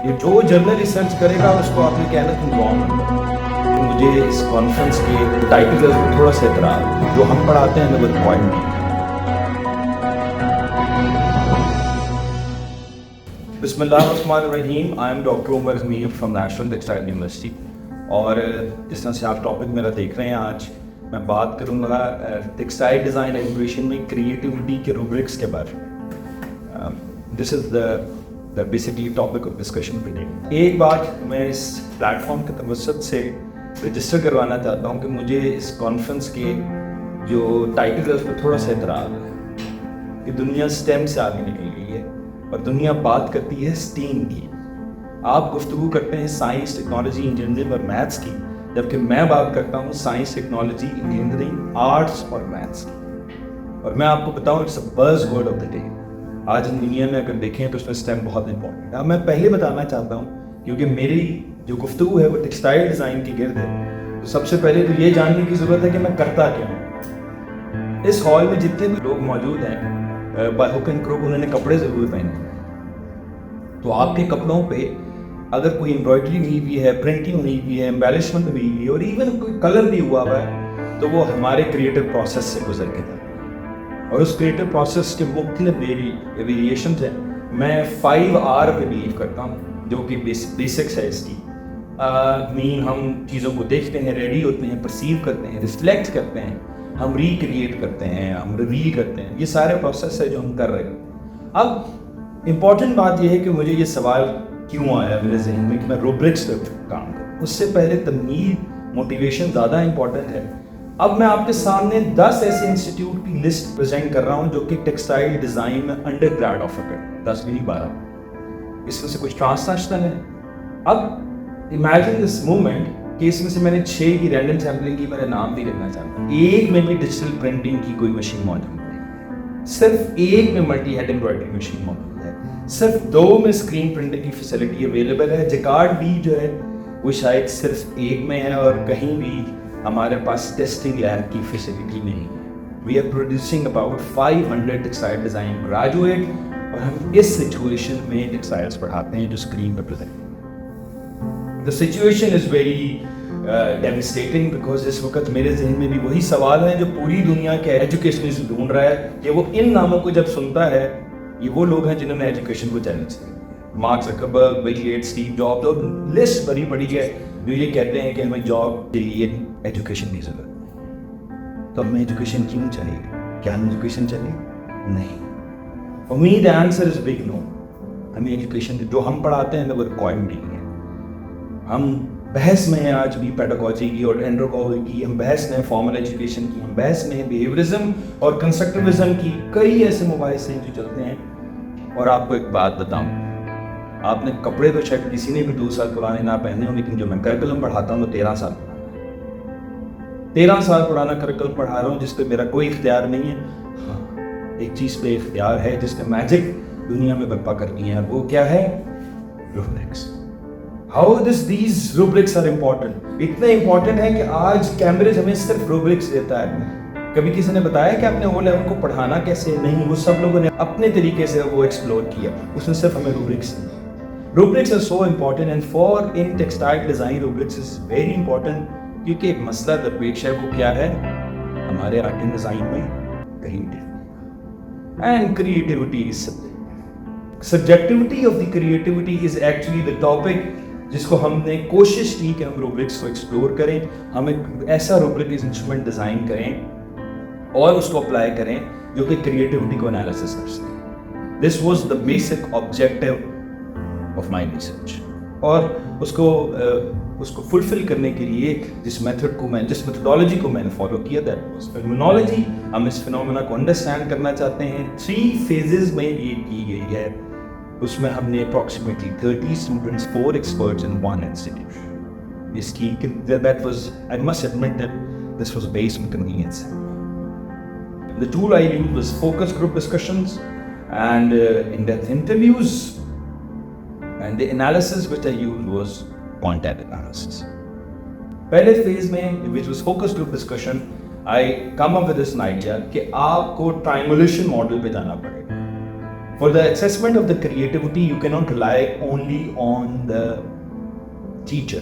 یہ جو general research کرے گا اس کو آپ نے کہنا تم رانگ. مجھے اس کانفرنس کے ٹائٹل کو تھوڑا سا اعتراض جو ہم پڑھاتے ہیں وہ پوائنٹ نہیں. بسم اللہ الرحمن الرحیم. I am doctor Umar Hameed from national textile university. اور جس طرح سے آپ ٹاپک میرا دیکھ رہے ہیں آج میں بات کروں گا ٹیکسٹائل ڈیزائن ایجوکیشن میں کریٹیوٹی کے روبرکس کے بارے میں. This is the basically topic of discussion today. ایک بات میں اس پلیٹ فارم کے توسط سے رجسٹر کروانا چاہتا ہوں کہ مجھے اس کانفرنس کے جو ٹائٹل ہے اس پہ تھوڑا سا اعتراض ہے کہ دنیا سٹیم سے آگے نکل گئی ہے اور دنیا بات کرتی ہے سٹیم کی. آپ گفتگو کرتے ہیں سائنس، ٹیکنالوجی، انجینئرنگ اور میتھس کی، جبکہ میں بات کرتا ہوں سائنس، ٹیکنالوجی، انجینئرنگ، آرٹس اور میتھس کی. اور میں آپ کو بتاؤں اٹس اے بز ورڈ آف دا ڈے. آج ہم دنیا میں اگر دیکھیں تو اس میں اسٹیم بہت امپورٹنٹ ہے. اب میں پہلے بتانا چاہتا ہوں کیونکہ میری جو گفتگو ہے وہ ٹیکسٹائل ڈیزائن کی گرد ہے، تو سب سے پہلے تو یہ جاننے کی ضرورت ہے کہ میں کرتا کیا ہوں. اس ہال میں جتنے بھی لوگ موجود ہیں بائی ہک اینڈ کروک انہوں نے کپڑے ضرور پہنے ہیں. تو آپ کے کپڑوں پہ اگر کوئی امبرائڈری ہوئی ہوئی ہے، پرنٹنگ ہوئی ہوئی ہے، امبیلشمنٹ ہوئی ہوئی ہے اور ایون کوئی کلر بھی ہوا ہوا ہے تو وہ ہمارے کریٹو پروسیس سے گزر کے تھا. اور اس کریٹو پروسیس کے مختلف ویریشنز ہیں. میں 5R پہ بلیو کرتا ہوں جو کہ بیسکس ہے اس کی. مین ہم چیزوں کو دیکھتے ہیں، ریڈی ہوتے ہیں، پرسیو کرتے ہیں، ریفلیکٹ کرتے ہیں، ہم ریکریٹ کرتے ہیں، ہم ریویل کرتے ہیں. یہ سارے پروسیس ہے جو ہم کر رہے ہیں. اب امپورٹنٹ بات یہ ہے کہ مجھے یہ سوال کیوں آیا میرے ذہن میں کہ میں روبرکس پہ کام کروں. اس سے پہلے تمہید، موٹیویشن زیادہ امپورٹنٹ ہے. اب میں آپ کے سامنے 10 ایسے انسٹیٹیوٹ کی لسٹ پریزنٹ کر رہا ہوں جو کہ ٹیکسٹائل ڈیزائن میں انڈر گریڈ آفر کرتے ہیں. 10 بھی نہیں 12. اس میں سے کچھ ٹرانسنیشنل ہے. اب امیجن دس مومنٹ کہ اس میں سے میں نے 6 کی رینڈم سیمپلنگ کی، میرے نام بھی لکھنا چاہتا ہوں. ایک میں بھی ڈیجیٹل پرنٹنگ کی کوئی مشین موجود ہے، صرف ایک میں ملٹی ہیڈ امبرائڈری مشین موجود ہے، صرف 2 میں اسکرین پرنٹنگ کی فیسلٹی اویلیبل ہے. جیکارڈ بھی جو ہے وہ شاید صرف ایک میں ہے اور کہیں بھی ہمارے پاس ٹیسٹنگ لیب کی فیسلٹی نہیں ہے. We are producing about 500 textile design graduate اور ہم اس سچویشن میں ٹیکسٹائلس پڑھاتے ہیں جو اسکرین پہ present. The situation is very devastating because اس وقت میرے ذہن میں بھی وہی سوال ہے جو پوری دنیا کے ایجوکیشنسٹ ڈھونڈ رہا ہے کہ وہ ان ناموں کو جب سنتا ہے یہ وہ لوگ ہیں جنہوں نے ایجوکیشن کو چیلنج کیا. Mark Zuckerberg, Bill Gates, Steve Jobs اور لسٹ بڑی بڑی ہے جو یہ کہتے ہیں کہ ہمیں جاب کے لیے ایجوکیشن کی ضرورت ہے. تو ہمیں ایجوکیشن کیوں چاہیے؟ کیا ہمیں ایجوکیشن چاہیے؟ نہیں. For me the answer is big no. ہمیں ایجوکیشن جو ہم پڑھاتے ہیں وہ ریکوائرمنٹ نہیں ہے. ہم بحث میں ہیں آج بھی پیڈاگوجی کی اور اینڈروگوجی کی، ہم بحث میں ہیں فارمل ایجوکیشن کی، ہم بحث میں ہیں بیہیویئرزم اور کنسٹرکٹیوزم کی. کئی ایسے مباحثے ہیں جو چلتے ہیں. اور آپ کو ایک بات بتاؤں، آپ نے کپڑے تو شاید کسی نے بھی 2 سال پرانے نہ پہنے ہوں، لیکن جو میں کریکولم پڑھاتا ہوں وہ 13 سال پرانا ہے. 13 سال پرانا کریکولم پڑھا رہا ہوں جس پہ میرا کوئی اختیار نہیں ہے. ہاں ایک چیز پہ اختیار ہے جس نے میجک دنیا میں برپا کرنی ہے، وہ کیا ہے؟ Rubrics. How these rubrics are important. اتنے امپورٹنٹ ہے کہ آج کیمبرج ہمیں صرف روبرکس دیتا ہے. کبھی کسی نے بتایا کہ آپ نے O لیول کو پڑھانا کیسے؟ نہیں، وہ سب لوگوں نے اپنے طریقے سے وہ ایکسپلور کیا. اس نے صرف ہمیں روبرکس دی. Rubrics are so important and for in textile design rubrics is very important کیونکہ ایک مسئلہ درپیش ہے. وہ کیا ہے؟ ہمارے آرٹ اینڈ ڈیزائن میں creativity and creativity is subjectivity of the creativity is actually the topic جس کو ہم نے کوشش کی کہ ہم روبرکس کو ایکسپلور کریں. ہم ایک ایسا روبرک انسٹرومنٹ ڈیزائن کریں اور اس کو اپلائی کریں جو کہ کریٹیوٹی کو انالیسس کر سکیں. This was the basic objective of my research. اور اس کو فلفل کرنے کے لیے جس میتھڈالوجی کو میں نے فالو کیا دیٹ واز فینومینالوجی. ہم اس فینومینا کو انڈرسٹینڈ کرنا چاہتے ہیں. 3 فیزز میں یہ کی گئی ہے. اس میں ہم نے اپروکسیمیٹلی 30 اسٹوڈنٹس، 4 ایکسپرٹس ان 1 انسٹیٹیوٹ. اس کی that was I must admit that this was based on convenience. The tool I used was focus group discussions and in-depth interviews, and the analysis which I used was content analysis. پہلے phase میں which was focus group discussion, I come up with this idea کہ آپ کو triangulation model پہ جانا پڑے گا. For the assessment of the creativity, you cannot rely only on the teacher.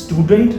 student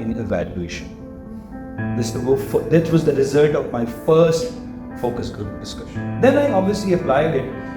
in evaluation. That was the result of my first focus group discussion. Then I obviously applied it,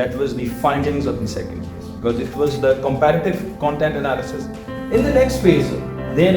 That was the findings of the second phase, because it was the comparative content analysis. In the next phase, then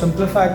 simplify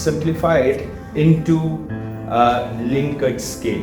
simplify it into Likert scale.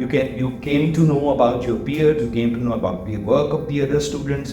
You came to know about your peers, you came to know about the work of the other students.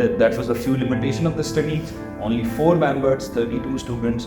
that was a few limitation of the study. Only 4 members, 32 students.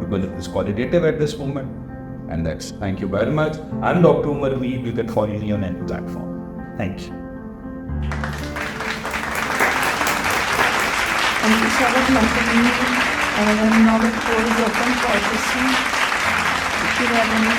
because it is qualitative at this moment. And that's thank you very much. I'm Dr. Umar Veed. You can follow me on any platform. Thank you. Thank you so much, Dr. Veed. And now the floor is open for questions. If you have any.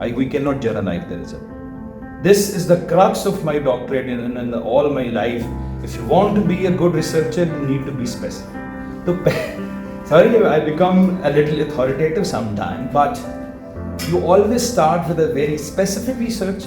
We cannot generalize the result. This is the crux of my doctorate and all my life. If you want to be a good researcher, you need to be specific. So, sorry, I become a little authoritative sometimes, but you always start with a very specific research.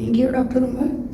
Thank you, Dr. Umar.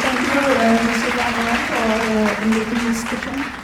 Thank you, Mr. Raghavan, for inviting this discussion.